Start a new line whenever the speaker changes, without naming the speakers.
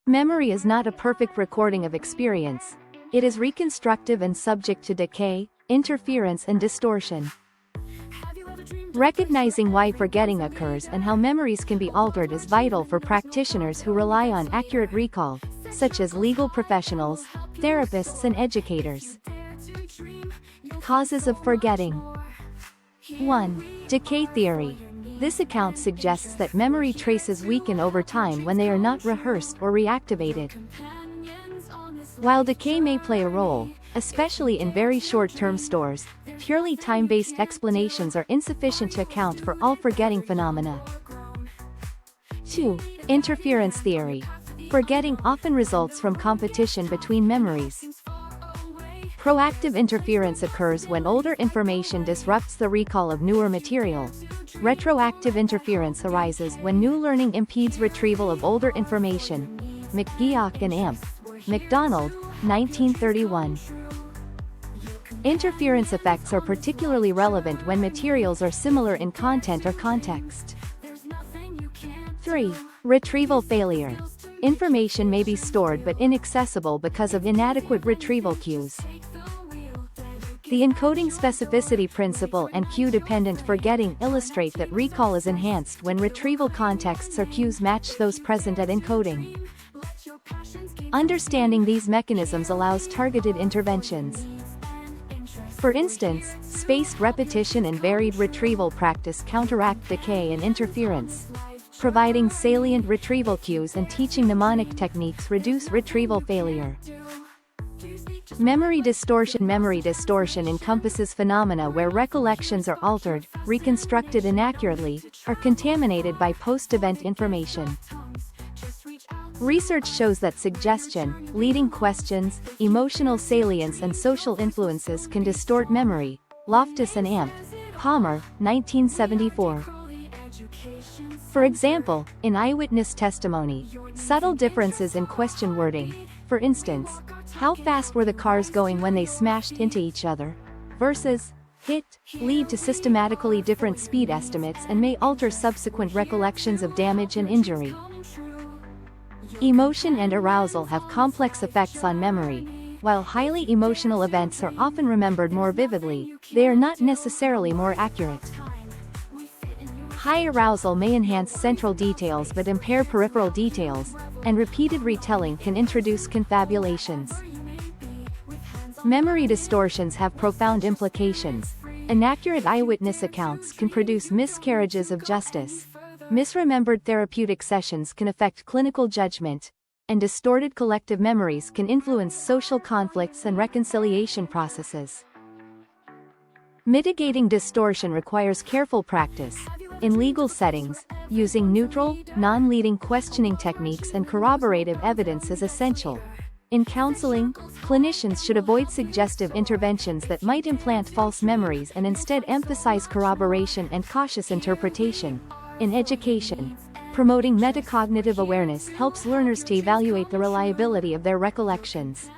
Memory is not a perfect recording of experience. It is reconstructive and subject to decay, interference and distortion. Recognizing why forgetting occurs and how memories can be altered is vital for practitioners who rely on accurate recall, such as legal professionals, therapists and educators. Causes of forgetting. 1. Decay theory. This account suggests that memory traces weaken over time when they are not rehearsed or reactivated. While decay may play a role, especially in very short-term stores, purely time-based explanations are insufficient to account for all forgetting phenomena. 2. Interference theory. Forgetting often results from competition between memories. Proactive interference occurs when older information disrupts the recall of newer material. Retroactive interference arises when new learning impedes retrieval of older information. McGeoch and McDonald, 1931. Interference effects are particularly relevant when materials are similar in content or context. 3. Retrieval failure. Information may be stored but inaccessible because of inadequate retrieval cues. The encoding specificity principle and cue-dependent forgetting illustrate that recall is enhanced when retrieval contexts or cues match those present at encoding. Understanding these mechanisms allows targeted interventions. For instance, spaced repetition and varied retrieval practice counteract decay and interference. Providing salient retrieval cues and teaching mnemonic techniques reduce retrieval failure. Memory distortion. Memory distortion encompasses phenomena where recollections are altered, reconstructed inaccurately, or contaminated by post-event information. Research shows that suggestion, leading questions, emotional salience and social influences can distort memory. Loftus and Palmer, 1974. For example, in eyewitness testimony, subtle differences in question wording, for instance, how fast were the cars going when they smashed into each other, versus hit, lead to systematically different speed estimates and may alter subsequent recollections of damage and injury. Emotion and arousal have complex effects on memory. While highly emotional events are often remembered more vividly, they are not necessarily more accurate. High arousal may enhance central details but impair peripheral details, and repeated retelling can introduce confabulations. Memory distortions have profound implications. Inaccurate eyewitness accounts can produce miscarriages of justice. Misremembered therapeutic sessions can affect clinical judgment, and distorted collective memories can influence social conflicts and reconciliation processes. Mitigating distortion requires careful practice. In legal settings, using neutral, non-leading questioning techniques and corroborative evidence is essential. In counseling, clinicians should avoid suggestive interventions that might implant false memories and instead emphasize corroboration and cautious interpretation. In education, promoting metacognitive awareness helps learners to evaluate the reliability of their recollections.